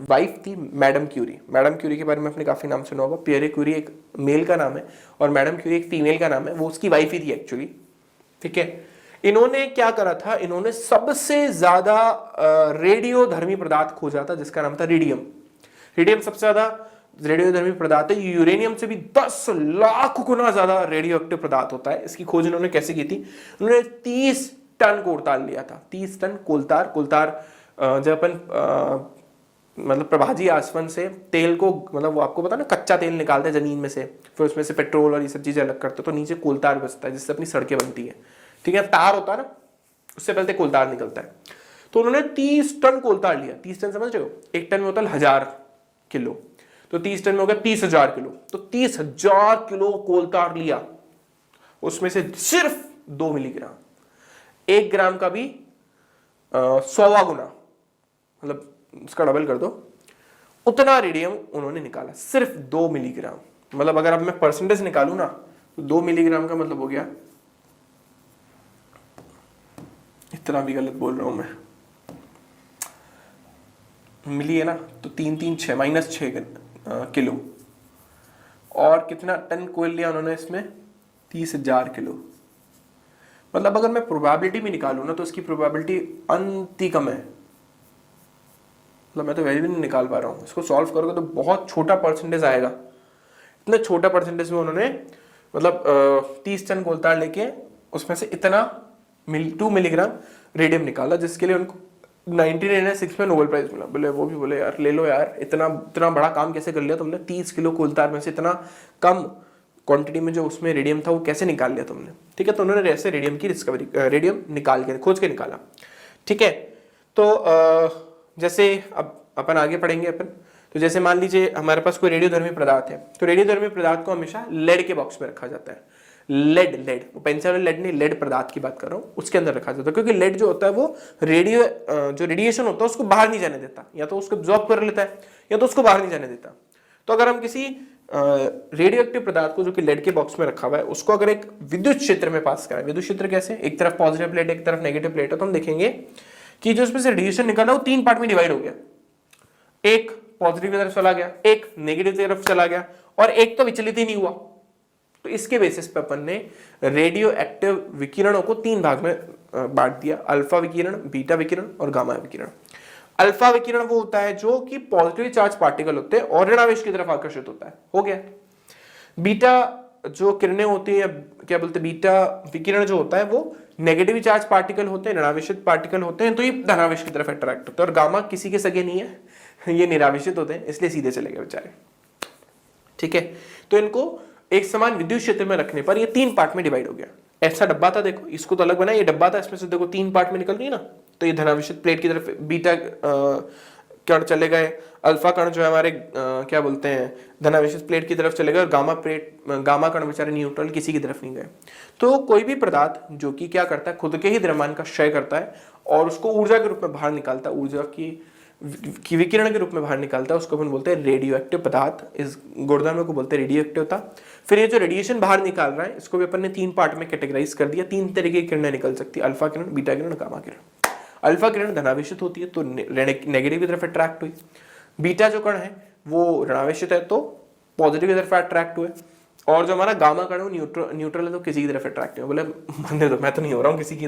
Wife थी madam Curie. Madam Curie के बारे में आपने काफी नाम सुना होगा। पियरे क्यूरी एक मेल का नाम है और मैडम क्यूरी एक फीमेल का नाम है, वो उसकी वाइफ ही थी एक्चुअली। ठीक है, इन्होंने क्या करा था, इन्होंने सबसे ज्यादा रेडियोधर्मी पदार्थ खोजा था जिसका नाम था रेडियम। रेडियम सबसे ज्यादा रेडियोधर्मी पदार्थ है, यूरेनियम से भी 10 लाख गुना ज्यादा रेडियो एक्टिव पदार्थ होता है। इसकी खोज इन्होंने कैसे की थी, उन्होंने 30 टन कोलतार लिया था, 30 टन कोलतार। कोलतार जब अपन मतलब प्रभाजी आसवन से तेल को, मतलब वो आपको पता ना कच्चा तेल निकालते हैं जमीन में से, फिर उसमें से पेट्रोल और ये सब चीजें अलग करते हैं, तो नीचे कोलतार बचता है जिससे अपनी सड़कें बनती है। ठीक है, तार होता है ना, उससे पहले कोलतार निकलता है। तो उन्होंने 30 टन कोलतार लिया। 30 टन समझ रहे हो, एक टन में होता है 1000 किलो, तो 30 टन में हो गया 30,000 किलो। तो 30,000 किलो कोलतार लिया, उसमें से सिर्फ 2 मिलीग्राम, 1 ग्राम का भी 100वां गुना, मतलब इसका डबल कर दो, उतना रेडियम उन्होंने निकाला, सिर्फ 2 मिलीग्राम। मतलब अगर अब मैं परसेंटेज निकालू ना, तो 2 मिलीग्राम का मतलब हो गया, इतना भी गलत बोल रहा हूं मैं, मिली है ना, तो 3 3 6 -6 किलो। और कितना टन कोयल लिया उन्होंने इसमें, 30,000 किलो। मतलब अगर मैं प्रोबेबिलिटी में निकालू ना, तो इसकी प्रोबेबिलिटी अति कम है। मतलब मैं तो वैसे भी नहीं निकाल पा रहा हूँ, इसको सॉल्व करोगे तो बहुत छोटा परसेंटेज आएगा। इतना छोटा परसेंटेज में उन्होंने मतलब 30 टन कोलतार लेके उसमें से इतना 2 मिलीग्राम रेडियम निकाला, जिसके लिए उनको 1996 में नोबेल प्राइज मिला। बोले वो भी बोले यार ले लो यार, इतना बड़ा काम कैसे कर लिया तुमने, 30 किलो कोलतार में से इतना कम क्वांटिटी में जो उसमें रेडियम था वो कैसे निकाल लिया तुमने। ठीक है, तो उन्होंने ऐसे रेडियम की रेडियम निकाल के खोज के निकाला। ठीक है, तो जैसे अब अपन आगे पढ़ेंगे अपन, तो जैसे मान लीजिए हमारे पास कोई रेडियोधर्मी पदार्थ है, तो रेडियोधर्मी पदार्थ को हमेशा लेड के बॉक्स में रखा जाता है। लेड पेंसिल वाले लेड नहीं, लेड पदार्थ की बात कर रहा हूं, उसके अंदर रखा जाता है, क्योंकि लेड जो होता है वो जो रेडिएशन होता है उसको बाहर नहीं जाने देता, या तो उसको एब्जॉर्ब कर लेता है या तो उसको बाहर नहीं जाने देता। तो अगर हम किसी रेडियो एक्टिव पदार्थ को जो कि लेड के बॉक्स में रखा हुआ है उसको अगर एक विद्युत क्षेत्र में पास कराए, विद्युत क्षेत्र कैसे, एक तरफ पॉजिटिव प्लेट एक तरफ नेगेटिव प्लेट है, तो हम देखेंगे कि जो उसमें से रेडिएशन निकला वो 3 पार्ट में डिवाइड हो गया। एक पॉजिटिव की तरफ चला गया, एक नेगेटिव की तरफ चला गया, और एक तो विचलित ही नहीं हुआ। तो इसके बेसिस पे अपन ने रेडियो एक्टिव विकिरणों को 3 भाग में बांट दिया, अल्फा विकिरण, बीटा विकिरण और गामा विकिरण। अल्फा विकिरण वो होता है जो कि पॉजिटिव चार्ज पार्टिकल होते हैं और ऋणावेश की तरफ आकर्षित होता है, हो गया। बीटा जो किरणें होती है, क्या बोलते हैं, बीटा विकिरण जो होता है वो नेगेटिव चार्ज पार्टिकल होते हैं, ऋणावेशित पार्टिकल होते हैं, तो ये धनावेश की तरफ अट्रैक्ट होते हैं। और गामा किसी के सगे नहीं है, ये निरावेशित होते हैं, इसलिए सीधे चले गए बेचारे। ठीक है, तो इनको एक समान विद्युत क्षेत्र में रखने पर ये 3 पार्ट में डिवाइड हो गया। ऐसा डब्बा था, देखो इसको तो अलग बनाया, ये डब्बा था, इसमें से देखो 3 पार्ट में निकल रही है ना, तो ये धनावेशित प्लेट की तरफ बीटा कण चले गए, अल्फा कण जो है हमारे क्या बोलते हैं धनावेशित प्लेट की तरफ चले गए, और गामा कण बेचारे न्यूट्रल किसी की तरफ नहीं गए। तो कोई भी पदार्थ जो कि क्या करता है, खुद के ही द्रव्यमान का क्षय करता है और उसको ऊर्जा के रूप में बाहर निकालता है, ऊर्जा की विकिरण के रूप में बाहर निकालता है, उसको अपन बोलते हैं रेडियो एक्टिव पदार्थ। इस गुणधर्म को बोलते हैं रेडियो एक्टिव था। फिर ये जो रेडिएशन बाहर निकाल रहा है इसको भी अपन ने 3 पार्ट में कैटेगराइज कर दिया। 3 तरीके की किरणें निकल सकती है, अल्फा किरण, बीटा किरण, गामा किरण। अल्फा किरण धनावेशित होती है तो नेगेटिव की तरफ अट्रैक्ट हुई, बीटा जो कण है वो ऋणावेशित है तो पॉजिटिव की तरफ अट्रैक्ट हुए, और जो हमारा गामा कण है वो न्यूट्रल है तो किसी की तरफ अट्रैक्ट हुए। बोले मानने दो, मैं तो नहीं हो रहा हूँ किसी की